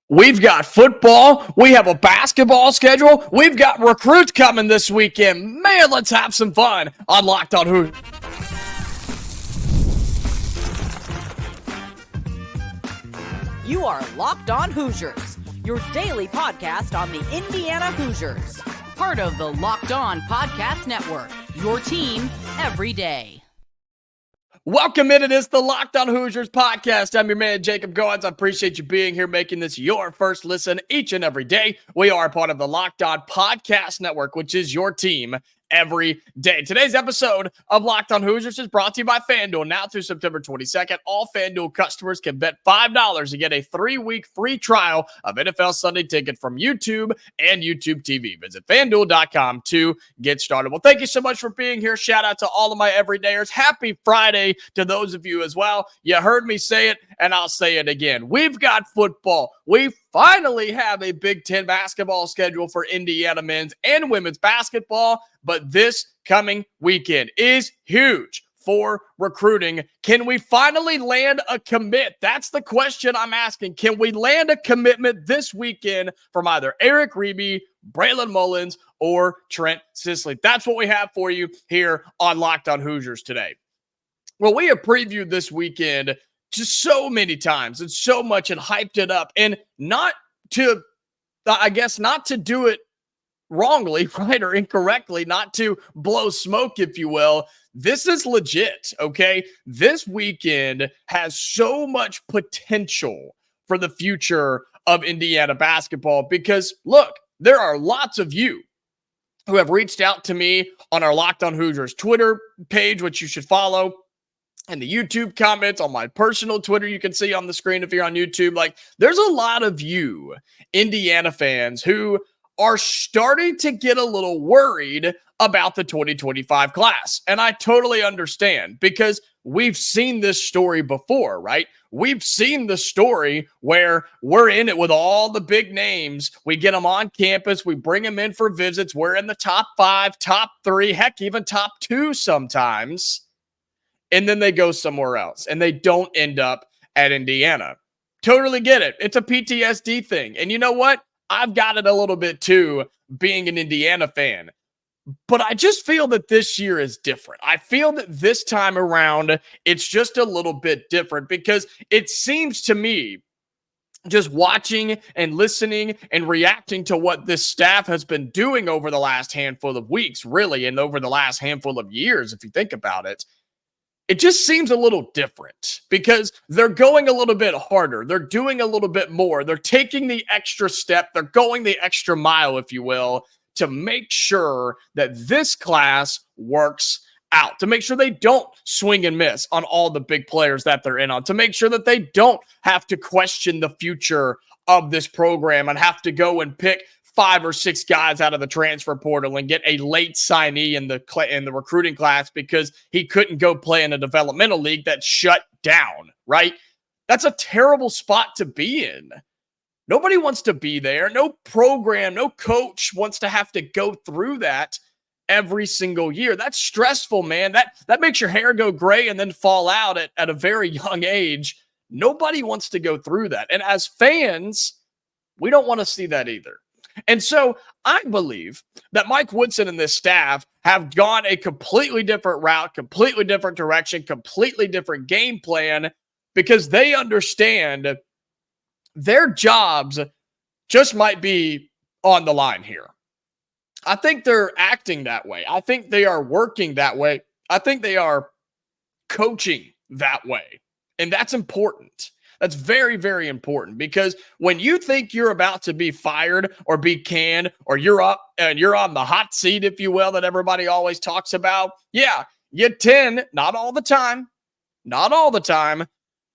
We've got football. We have a basketball schedule. We've got recruits coming this weekend. Man, let's have some fun on Locked On Hoosiers. You are Locked On Hoosiers, your daily podcast on the Indiana Hoosiers. Part of the Locked On Podcast Network, your team every day. Welcome in. It is the Locked On Hoosiers podcast. I'm your man, Jacob Goins. I appreciate you being here, making this your first listen each and every day. We are part of the Locked On Podcast Network, which is your team every day. Today's episode of Locked On Hoosiers is brought to you by FanDuel. Now through September 22nd, all FanDuel customers can bet $5 to get a 3-week free trial of NFL Sunday Ticket from YouTube and YouTube TV. Visit FanDuel.com to get started. Well, thank you so much for being here. Shout out to all of my everydayers. Happy Friday to those of you as well. You heard me say it, and I'll say it again. We've got football. We finally have a Big Ten basketball schedule for Indiana men's and women's basketball, but this coming weekend is huge for recruiting. Can we finally land a commit? That's the question I'm asking. Can we land a commitment this weekend from either Eric Reibe, Braylon Mullins, or Trent Sisley? That's what we have for you here on Locked On Hoosiers today. Well, we have previewed this weekend just so many times and so much and hyped it up, and not to do it wrongly, right, or incorrectly, not to blow smoke, if you will. This is legit, okay? This weekend has so much potential for the future of Indiana basketball because, look, there are lots of you who have reached out to me on our Locked On Hoosiers Twitter page, which you should follow, and the YouTube comments on my personal Twitter you can see on the screen if you're on YouTube. Like, there's a lot of you Indiana fans who are starting to get a little worried about the 2025 class. And I totally understand because we've seen this story before, right? We've seen the story where we're in it with all the big names. We get them on campus. We bring them in for visits. We're in the top 5, top 3, heck, even top 2 sometimes. And then they go somewhere else and they don't end up at Indiana. Totally get it. It's a PTSD thing. And you know what? I've got it a little bit too, being an Indiana fan. But I just feel that this year is different. I feel that this time around, it's just a little bit different because it seems to me, just watching and listening and reacting to what this staff has been doing over the last handful of weeks, really, and over the last handful of years, if you think about it, it just seems a little different because they're going a little bit harder. They're doing a little bit more. They're taking the extra step. They're going the extra mile, if you will, to make sure that this class works out, to make sure they don't swing and miss on all the big players that they're in on, to make sure that they don't have to question the future of this program and have to go and pick 5 or 6 guys out of the transfer portal and get a late signee in the recruiting class because he couldn't go play in a developmental league that shut down, right? That's a terrible spot to be in. Nobody wants to be there. No program, no coach wants to have to go through that every single year. That's stressful, man. That makes your hair go gray and then fall out at a very young age. Nobody wants to go through that. And as fans, we don't want to see that either. And so I believe that Mike Woodson and this staff have gone a completely different route, completely different direction, completely different game plan because they understand their jobs just might be on the line here. I think they're acting that way. I think they are working that way. I think they are coaching that way. And that's important. That's very, very important because when you think you're about to be fired or be canned or you're up and you're on the hot seat, if you will, that everybody always talks about, yeah, you tend, not all the time,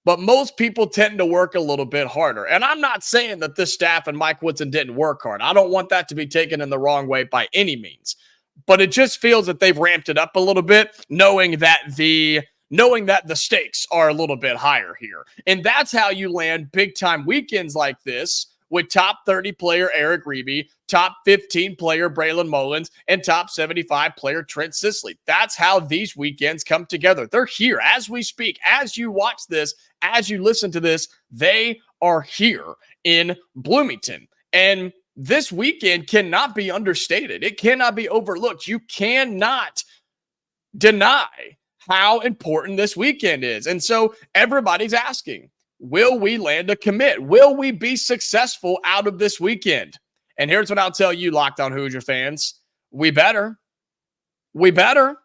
but most people tend to work a little bit harder. And I'm not saying that this staff and Mike Woodson didn't work hard. I don't want that to be taken in the wrong way by any means. But it just feels that they've ramped it up a little bit, knowing that the stakes are a little bit higher here. And that's how you land big-time weekends like this with top 30 player Eric Reibe, top 15 player Braylon Mullins, and top 75 player Trent Sisley. That's how these weekends come together. They're here as we speak. As you watch this, as you listen to this, they are here. in Bloomington. And this weekend cannot be understated. It cannot be overlooked. You cannot deny how important this weekend is. And so everybody's asking, will we land a commit? Will we be successful out of this weekend? And here's what I'll tell you, Locked On Hoosier fans. We better. We better.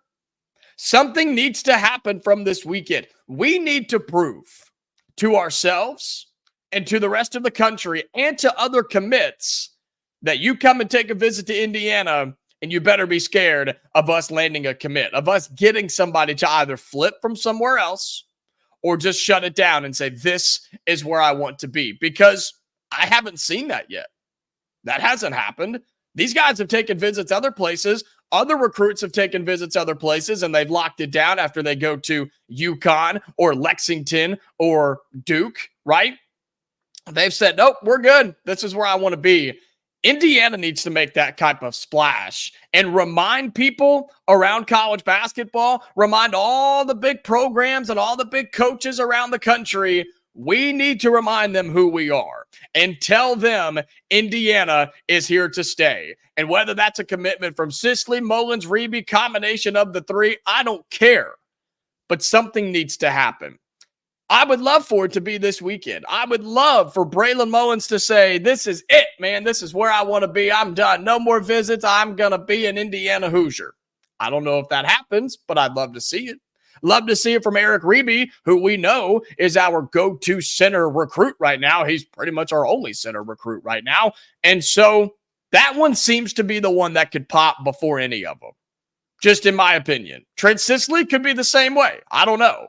Something needs to happen from this weekend. We need to prove to ourselves and to the rest of the country and to other commits that you come and take a visit to Indiana and you better be scared of us landing a commit, of us getting somebody to either flip from somewhere else or just shut it down and say, this is where I want to be. Because I haven't seen that yet. That hasn't happened. These guys have taken visits other places. Other recruits have taken visits other places, and they've locked it down after they go to UConn or Lexington or Duke, right? They've said, nope, we're good. This is where I want to be. Indiana needs to make that type of splash and remind people around college basketball, remind all the big programs and all the big coaches around the country, we need to remind them who we are and tell them Indiana is here to stay. And whether that's a commitment from Sisley, Mullins, Reibe, combination of the three, I don't care. But something needs to happen. I would love for it to be this weekend. I would love for Braylon Mullins to say, this is it, man. This is where I want to be. I'm done. No more visits. I'm going to be an Indiana Hoosier. I don't know if that happens, but I'd love to see it. Love to see it from Eric Reibe, who we know is our go-to center recruit right now. He's pretty much our only center recruit right now. And so that one seems to be the one that could pop before any of them, just in my opinion. Trent Sisley could be the same way. I don't know.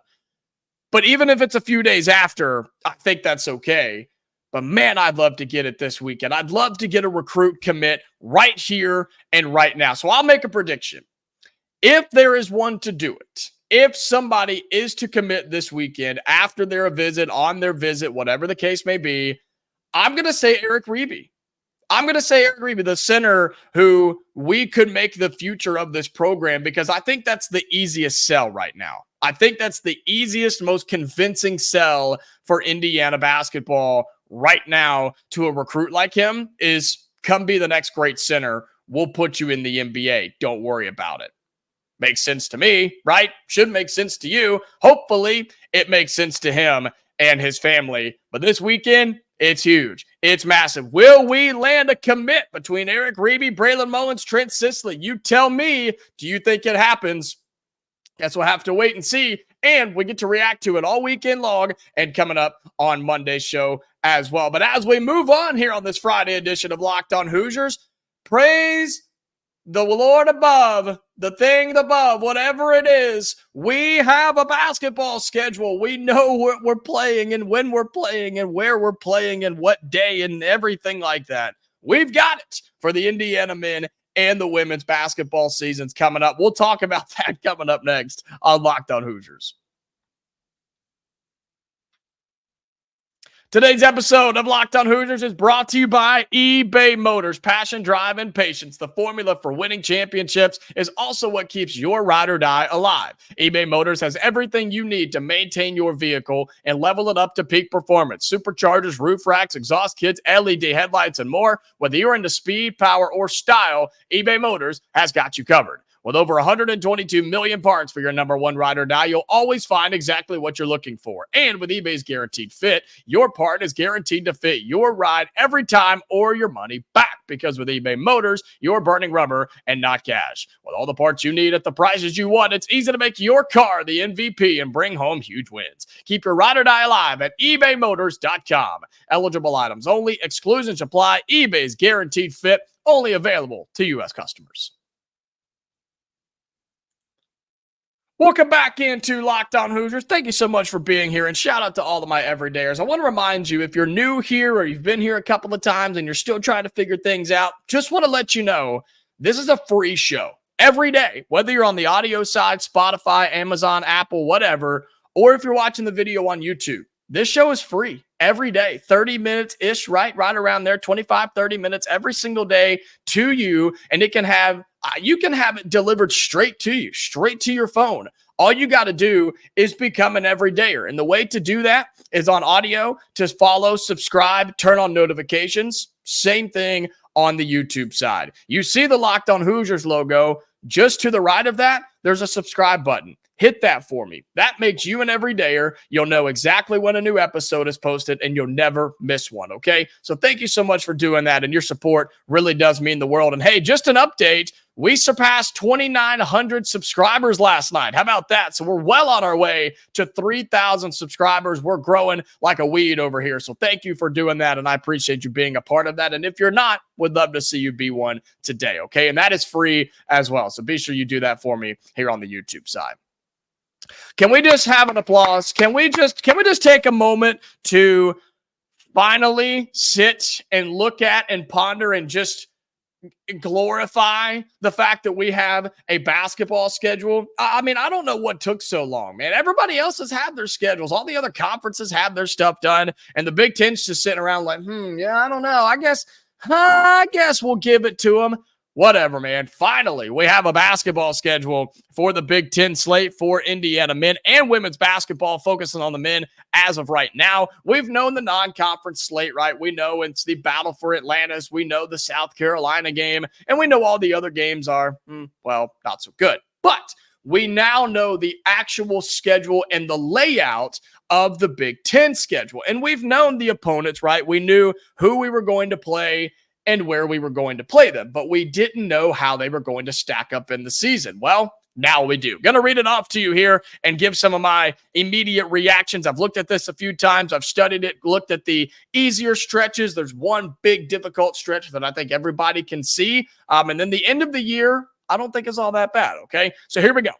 But even if it's a few days after, I think that's okay. But man, I'd love to get it this weekend. I'd love to get a recruit commit right here and right now. So I'll make a prediction. If there is one to do it, if somebody is to commit this weekend after their visit, on their visit, whatever the case may be, I'm going to say Eric Reibe. I'm going to say Eric Reibe, the center who we could make the future of this program, because I think that's the easiest sell right now. I think that's the easiest, most convincing sell for Indiana basketball right now to a recruit like him is come be the next great center. We'll put you in the NBA. Don't worry about it. Makes sense to me, right? Should make sense to you. Hopefully it makes sense to him and his family. But this weekend, it's huge. It's massive. Will we land a commit between Eric Reibe, Braylon Mullins, Trent Sisley? You tell me, do you think it happens? Guess we'll have to wait and see. And we get to react to it all weekend long and coming up on Monday's show as well. But as we move on here on this Friday edition of Locked On Hoosiers, praise the Lord above, the thing above, whatever it is. We have a basketball schedule. We know what we're playing and when we're playing and where we're playing and what day and everything like that. We've got it for the Indiana men and the women's basketball seasons coming up. We'll talk about that coming up next on Locked On Hoosiers. Today's episode of Locked On Hoosiers is brought to you by eBay Motors. Passion, drive, and patience. The formula for winning championships is also what keeps your ride or die alive. eBay Motors has everything you need to maintain your vehicle and level it up to peak performance. Superchargers, roof racks, exhaust kits, LED headlights, and more. Whether you're into speed, power, or style, eBay Motors has got you covered. With over 122 million parts for your number one ride or die, you'll always find exactly what you're looking for. And with eBay's Guaranteed Fit, your part is guaranteed to fit your ride every time or your money back. Because with eBay Motors, you're burning rubber and not cash. With all the parts you need at the prices you want, it's easy to make your car the MVP and bring home huge wins. Keep your ride or die alive at ebaymotors.com. Eligible items only. Exclusions apply. eBay's Guaranteed Fit, only available to U.S. customers. Welcome back into Locked On Hoosiers. Thank you so much for being here, and shout out to all of my everydayers. I want to remind you, if you're new here or you've been here a couple of times and you're still trying to figure things out, just want to let you know this is a free show every day, whether you're on the audio side, Spotify, Amazon, Apple, whatever, or if you're watching the video on YouTube. This show is free every day, 30 minutes-ish, right around there, 25, 30 minutes every single day to you, and it can have you can have it delivered straight to you, straight to your phone All you got to do is become an everydayer. And the way to do that is on audio, to follow, subscribe, turn on notifications. Same thing on the YouTube side. You see the Locked On Hoosiers logo. Just to the right of that, there's a subscribe button. Hit that for me. That makes you an everydayer. You'll know exactly when a new episode is posted, and you'll never miss one, okay? So thank you so much for doing that, and your support really does mean the world. And hey, just an update, we surpassed 2,900 subscribers last night. How about that? So we're well on our way to 3,000 subscribers. We're growing like a weed over here. So thank you for doing that, and I appreciate you being a part of that. And if you're not, would love to see you be one today, okay? And that is free as well. So be sure you do that for me here on the YouTube side. Can we just have an applause? Can we just take a moment to finally sit and look at and ponder and just glorify the fact that we have a basketball schedule? I mean, I don't know what took so long, man. Everybody else has had their schedules. All the other conferences have their stuff done, and the Big Ten's just sitting around like, yeah, I don't know. I guess we'll give it to them. Whatever, man. Finally, we have a basketball schedule for the Big Ten slate for Indiana men and women's basketball, focusing on the men as of right now. We've known the non-conference slate, right? We know it's the battle for Atlantis. We know the South Carolina game, and we know all the other games are, well, not so good. But we now know the actual schedule and the layout of the Big Ten schedule. And we've known the opponents, right? We knew who we were going to play and where we were going to play them, but we didn't know how they were going to stack up in the season. Well, now we do. Going to read it off to you here and give some of my immediate reactions. I've looked at this a few times. I've studied it, looked at the easier stretches. There's one big difficult stretch that I think everybody can see. And then the end of the year, I don't think is all that bad, okay? So here we go.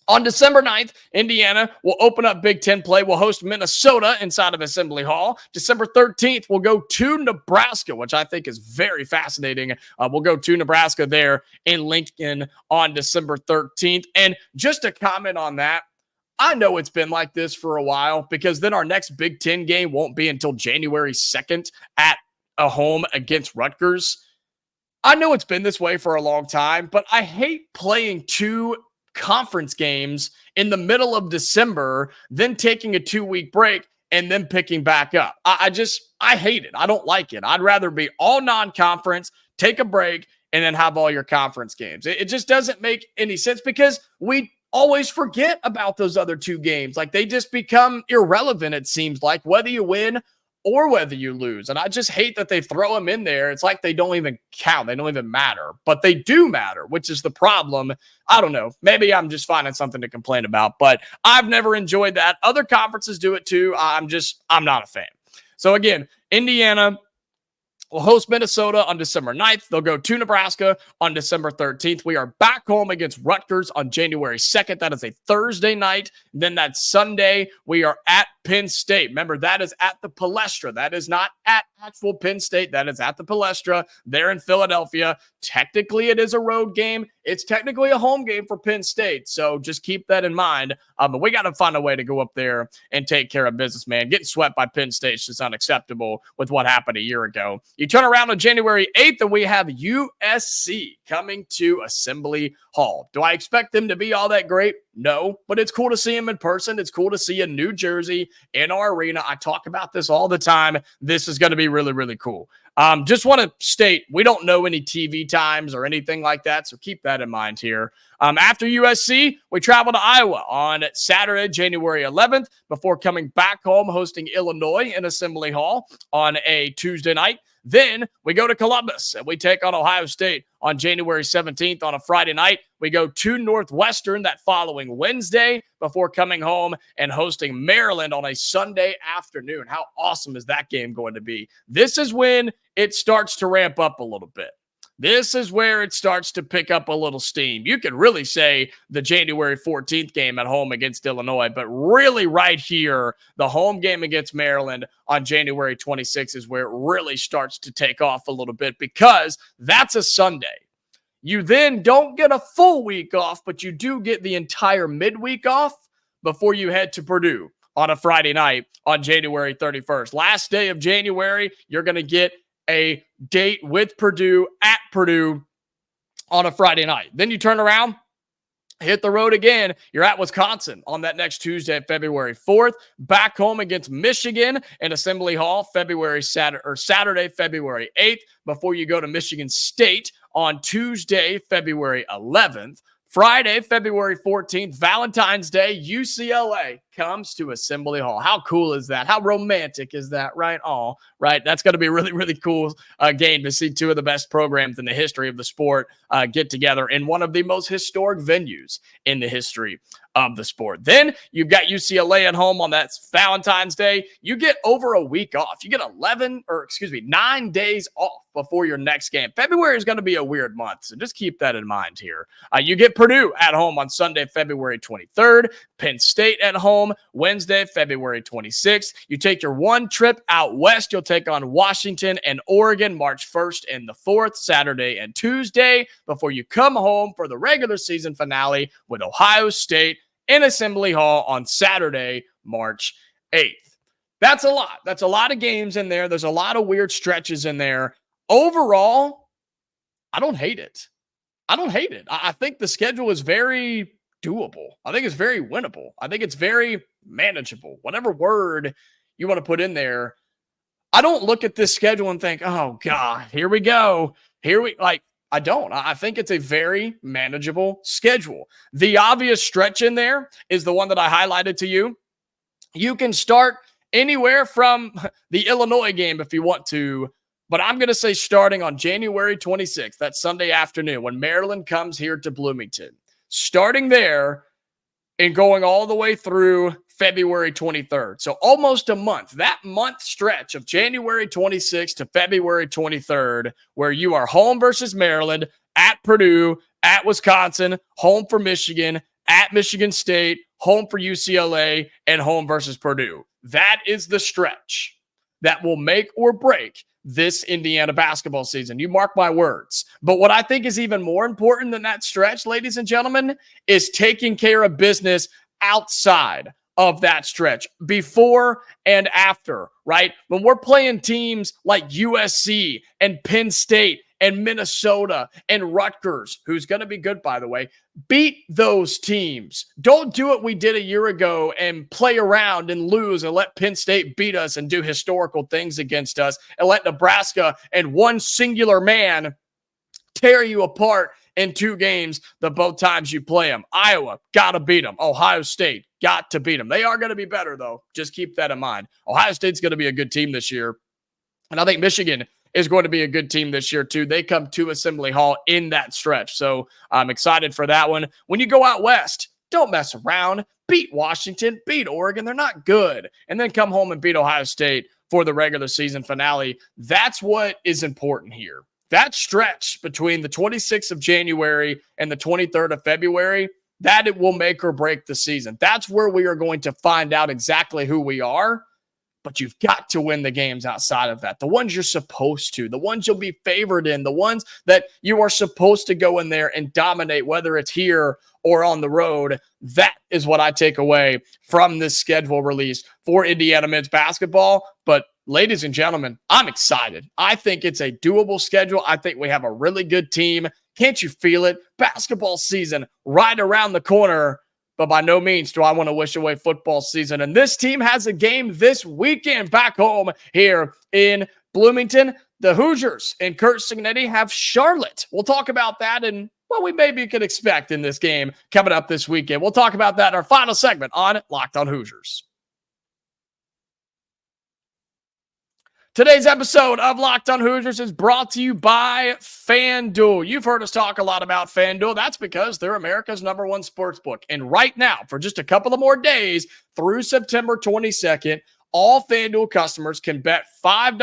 On December 9th, Indiana will open up Big Ten play. We'll host Minnesota inside of Assembly Hall. December 13th, we'll go to Nebraska, which I think is very fascinating. We'll go to Nebraska there in Lincoln on December 13th. And just to comment on that, I know it's been like this for a while, because then our next Big Ten game won't be until January 2nd at a home against Rutgers. I know it's been this way for a long time, but I hate playing two conference games in the middle of December, then taking a 2-week break and then picking back up. I hate it. I don't like it. I'd rather be all non-conference, take a break, and then have all your conference games. It just doesn't make any sense, because we always forget about those other two games. Like, they just become irrelevant, it seems like, whether you win or whether you lose. And I just hate that they throw them in there. It's like they don't even count. They don't even matter. But they do matter, which is the problem. I don't know. Maybe I'm just finding something to complain about, but I've never enjoyed that. Other conferences do it too. I'm not a fan. So again, Indiana will host Minnesota on December 9th. They'll go to Nebraska on December 13th. We are back home against Rutgers on January 2nd. That is a Thursday night. Then that Sunday, we are at Penn State. Remember, that is at the Palestra. That is not at actual Penn State. That is at the Palestra there in Philadelphia. Technically, it is a road game. It's technically a home game for Penn State. So just keep that in mind. But we got to find a way to go up there and take care of business, man. Getting swept by Penn State is just unacceptable with what happened a year ago. You turn around on January 8th, and we have USC coming to Assembly Hall. Do I expect them to be all that great? No, but it's cool to see them in person. It's cool to see a New Jersey in our arena. I talk about this all the time. This is going to be really, really cool. Just want to state, we don't know any TV times or anything like that, so keep that in mind here. After USC, we travel to Iowa on Saturday, January 11th, before coming back home, hosting Illinois in Assembly Hall on a Tuesday night. Then we go to Columbus and we take on Ohio State on January 17th on a Friday night. We go to Northwestern that following Wednesday before coming home and hosting Maryland on a Sunday afternoon. How awesome is that game going to be? This is when it starts to ramp up a little bit. This is where it starts to pick up a little steam. You could really say the January 14th game at home against Illinois, but really right here, the home game against Maryland on January 26th is where it really starts to take off a little bit, because that's a Sunday. You then don't get a full week off, but you do get the entire midweek off before you head to Purdue on a Friday night on January 31st. Last day of January, you're going to get a date with Purdue at Purdue on a Friday night. Then you turn around hit the road again. You're at Wisconsin on that next Tuesday, February 4th. Back home against Michigan in Assembly Hall, Saturday, February 8th, before you go to Michigan State on Tuesday, February 11th. Friday, February 14th, Valentine's Day, UCLA comes to Assembly Hall. How cool is that? How romantic is that, right? Oh, right. That's going to be a really, really cool game to see two of the best programs in the history of the sport get together in one of the most historic venues in the history of the sport. Then you've got UCLA at home on that Valentine's Day. You get over a week off. You get 9 days off before your next game. February is going to be a weird month, so just keep that in mind here. You get Purdue at home on Sunday, February 23rd. Penn State at home Wednesday, February 26th. You take your one trip out west. You'll take on Washington and Oregon March 1st and the 4th, Saturday and Tuesday, before you come home for the regular season finale with Ohio State in Assembly Hall on Saturday, March 8th. That's a lot. That's a lot of games in there. There's a lot of weird stretches in there. Overall, I don't hate it. I think the schedule is very doable. I think it's very winnable. I think it's very manageable. Whatever word you want to put in there. I don't look at this schedule and think, oh God, here we go. I don't. I think it's a very manageable schedule. The obvious stretch in there is the one that I highlighted to you. You can start anywhere from the Illinois game if you want to, but I'm going to say starting on January 26th, that Sunday afternoon when Maryland comes here to Bloomington. Starting there and going all the way through February 23rd. So almost a month. That month stretch of January 26th to February 23rd, where you are home versus Maryland, at Purdue, at Wisconsin, home for Michigan, at Michigan State, home for UCLA, and home versus Purdue. That is the stretch that will make or break this Indiana basketball season. You mark my words. But what I think is even more important than that stretch, ladies and gentlemen, is taking care of business outside of that stretch, before and after, right? When we're playing teams like USC and Penn State and Minnesota and Rutgers, who's going to be good, by the way, beat those teams. Don't do what we did a year ago and play around and lose and let Penn State beat us and do historical things against us and let Nebraska and one singular man tear you apart in 2 games the both times you play them. Iowa, got to beat them. Ohio State, got to beat them. They are going to be better, though. Just keep that in mind. Ohio State's going to be a good team this year. And I think Michigan is going to be a good team this year, too. They come to Assembly Hall in that stretch. So I'm excited for that one. When you go out west, don't mess around. Beat Washington, beat Oregon. They're not good. And then come home and beat Ohio State for the regular season finale. That's what is important here. That stretch between the 26th of January and the 23rd of February, that it will make or break the season. That's where we are going to find out exactly who we are. But you've got to win the games outside of that. The ones you're supposed to, the ones you'll be favored in, the ones that you are supposed to go in there and dominate, whether it's here or on the road. That is what I take away from this schedule release for Indiana men's basketball. But ladies and gentlemen, I'm excited. I think it's a doable schedule. I think we have a really good team. Can't you feel it? Basketball season right around the corner. But by no means do I want to wish away football season. And this team has a game this weekend back home here in Bloomington. The Hoosiers and Curt Cignetti have Charlotte. We'll talk about that and what we maybe could expect in this game coming up this weekend. We'll talk about that in our final segment on Locked on Hoosiers. Today's episode of Locked on Hoosiers is brought to you by FanDuel. You've heard us talk a lot about FanDuel. That's because they're America's #1 sportsbook. And right now, for just a couple of more days through September 22nd, all FanDuel customers can bet $5,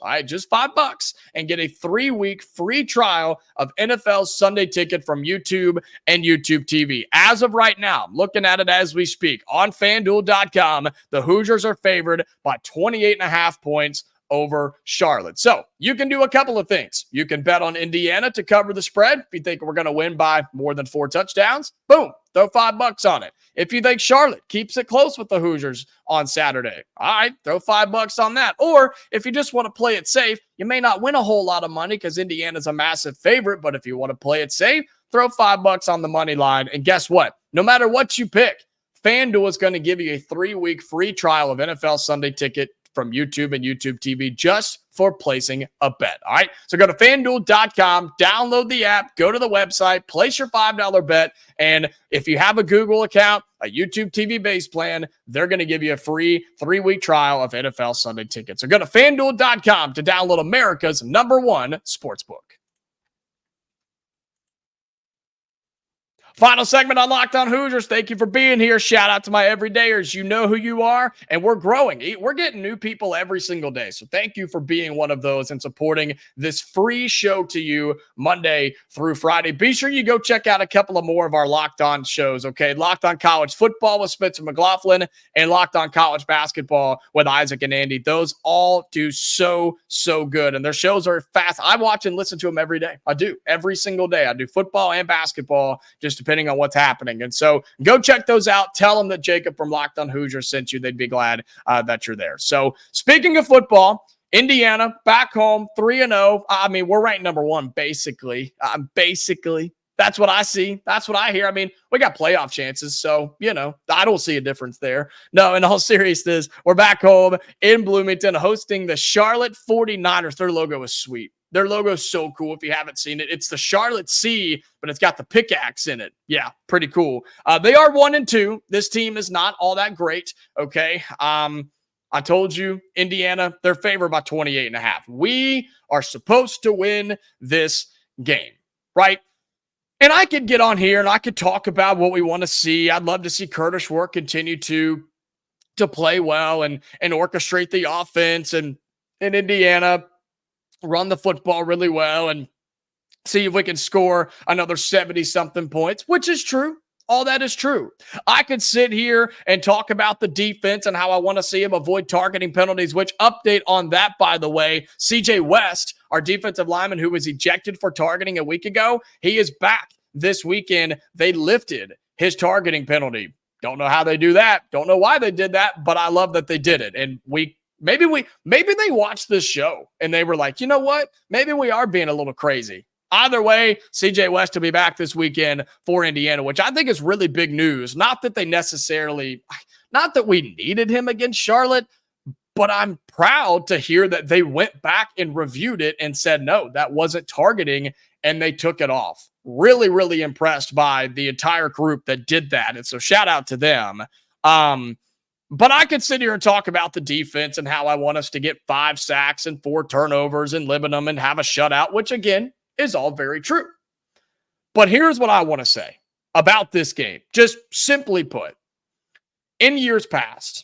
all right, just $5, and get a 3-week free trial of NFL's Sunday Ticket from YouTube and YouTube TV. As of right now, I'm looking at it as we speak, on FanDuel.com, the Hoosiers are favored by 28.5 points over Charlotte. So you can do a couple of things. You can bet on Indiana to cover the spread. If you think we're going to win by more than 4 touchdowns, boom, throw $5 on it. If you think Charlotte keeps it close with the Hoosiers on Saturday, all right, throw $5 on that. Or if you just want to play it safe, you may not win a whole lot of money because Indiana's a massive favorite, but if you want to play it safe, throw $5 on the money line. And guess what? No matter what you pick, FanDuel is going to give you a 3-week free trial of NFL Sunday Ticket from YouTube and YouTube TV just for placing a bet. All right. So go to fanduel.com, download the app, go to the website, place your $5 bet. And if you have a Google account, a YouTube TV base plan, they're going to give you a free 3-week trial of NFL Sunday Ticket. So go to fanduel.com to download America's #1 sportsbook. Final segment on Locked On Hoosiers. Thank you for being here. Shout out to my everydayers. You know who you are, and we're growing. We're getting new people every single day. So thank you for being one of those and supporting this free show to you Monday through Friday. Be sure you go check out a couple of more of our Locked On shows, okay? Locked On College Football with Spencer McLaughlin and Locked On College Basketball with Isaac and Andy. Those all do so good, and their shows are fast. I watch and listen to them every day. I do. Every single day. I do football and basketball, just depending on what's happening. And so go check those out. Tell them that Jacob from Locked On Hoosiers sent you. They'd be glad that you're there. So speaking of football, Indiana back home 3-0. I mean, we're ranked #1, basically. That's what I see. That's what I hear. I mean, we got playoff chances. So, I don't see a difference there. No, in all seriousness, we're back home in Bloomington hosting the Charlotte 49ers. Their logo is sweet. Their logo is so cool if you haven't seen it. It's the Charlotte C, but it's got the pickaxe in it. Yeah, pretty cool. They are 1-2. This team is not all that great, okay? I told you, Indiana, they're favored by 28.5. We are supposed to win this game, right? And I could get on here and I could talk about what we want to see. I'd love to see Curtis Schwartz continue to play well and orchestrate the offense and in Indiana run the football really well and see if we can score another 70-something points, which is true. All that is true. I could sit here and talk about the defense and how I want to see him avoid targeting penalties, which update on that, by the way, CJ West, our defensive lineman who was ejected for targeting a week ago, he is back this weekend. They lifted his targeting penalty. Don't know how they do that. Don't know why they did that, but I love that they did it. And maybe they watched this show and they were like, you know what? Maybe we are being a little crazy. Either way, CJ West will be back this weekend for Indiana, which I think is really big news. Not that we needed him against Charlotte, but I'm proud to hear that they went back and reviewed it and said, no, that wasn't targeting, and they took it off. Really, really impressed by the entire group that did that. And so shout out to them. But I could sit here and talk about the defense and how I want us to get 5 sacks and 4 turnovers and limit them and have a shutout, which again is all very true. But here's what I want to say about this game. Just simply put, in years past,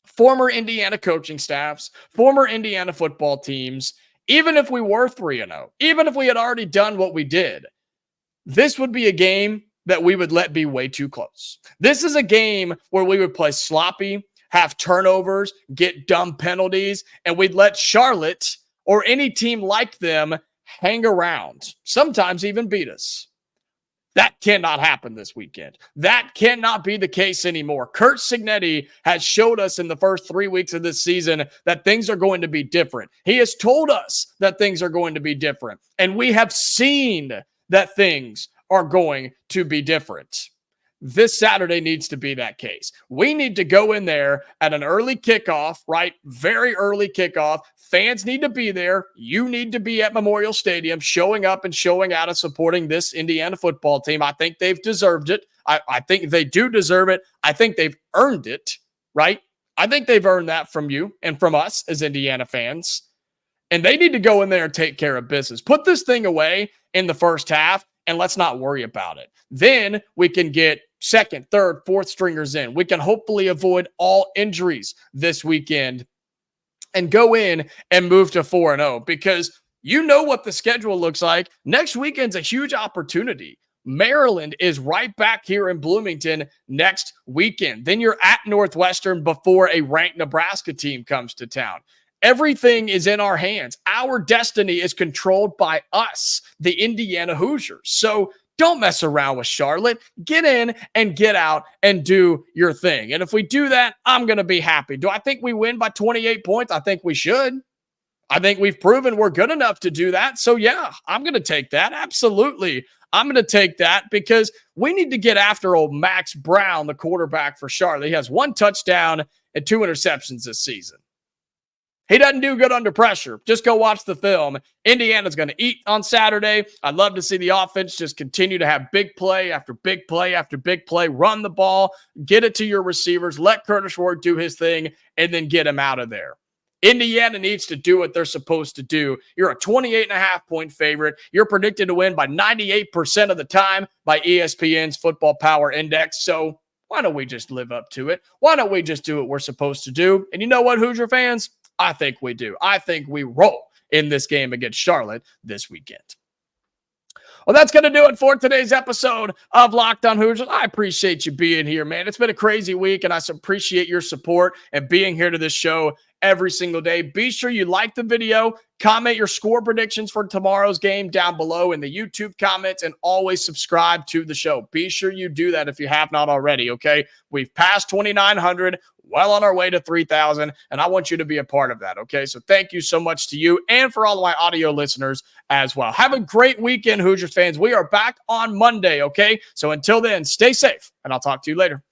former Indiana coaching staffs, former Indiana football teams, even if we were 3-0, even if we had already done what we did, this would be a game that we would let be way too close. This is a game where we would play sloppy, have turnovers, get dumb penalties, and we'd let Charlotte or any team like them hang around, sometimes even beat us. That cannot happen this weekend. That cannot be the case anymore. Curt Cignetti has showed us in the first 3 weeks of this season that things are going to be different. He has told us that things are going to be different, and we have seen that things are going to be different. This Saturday needs to be that case. We need to go in there at an early kickoff, right? Very early kickoff. Fans need to be there. You need to be at Memorial Stadium showing up and showing out and supporting this Indiana football team. I think they've deserved it. I think they do deserve it. I think they've earned it, right? I think they've earned that from you and from us as Indiana fans. And they need to go in there and take care of business. Put this thing away in the first half and let's not worry about it. Then we can get second, third, fourth stringers in. We can hopefully avoid all injuries this weekend and go in and move to 4-0 because you know what the schedule looks like. Next weekend's a huge opportunity. Maryland is right back here in Bloomington next weekend. Then you're at Northwestern before a ranked Nebraska team comes to town. Everything is in our hands. Our destiny is controlled by us, the Indiana Hoosiers. So don't mess around with Charlotte. Get in and get out and do your thing. And if we do that, I'm going to be happy. Do I think we win by 28 points? I think we should. I think we've proven we're good enough to do that. So yeah, I'm going to take that. Absolutely. I'm going to take that because we need to get after old Max Brown, the quarterback for Charlotte. He has 1 touchdown and 2 interceptions this season. He doesn't do good under pressure. Just go watch the film. Indiana's going to eat on Saturday. I'd love to see the offense just continue to have big play after big play after big play. Run the ball, get it to your receivers, let Curtis Ward do his thing, and then get him out of there. Indiana needs to do what they're supposed to do. You're a 28.5-point favorite. You're predicted to win by 98% of the time by ESPN's Football Power Index. So why don't we just live up to it? Why don't we just do what we're supposed to do? And you know what, Hoosier fans? I think we do. I think we roll in this game against Charlotte this weekend. Well, that's going to do it for today's episode of Locked On Hoosiers. I appreciate you being here, man. It's been a crazy week, and I appreciate your support and being here to this show every single day. Be sure you like the video, comment your score predictions for tomorrow's game down below in the YouTube comments, and always subscribe to the show. Be sure you do that if you have not already, okay? We've passed 2,900, well on our way to 3,000, and I want you to be a part of that, okay? So thank you so much to you and for all of my audio listeners as well. Have a great weekend, Hoosiers fans. We are back on Monday, okay? So until then, stay safe, and I'll talk to you later.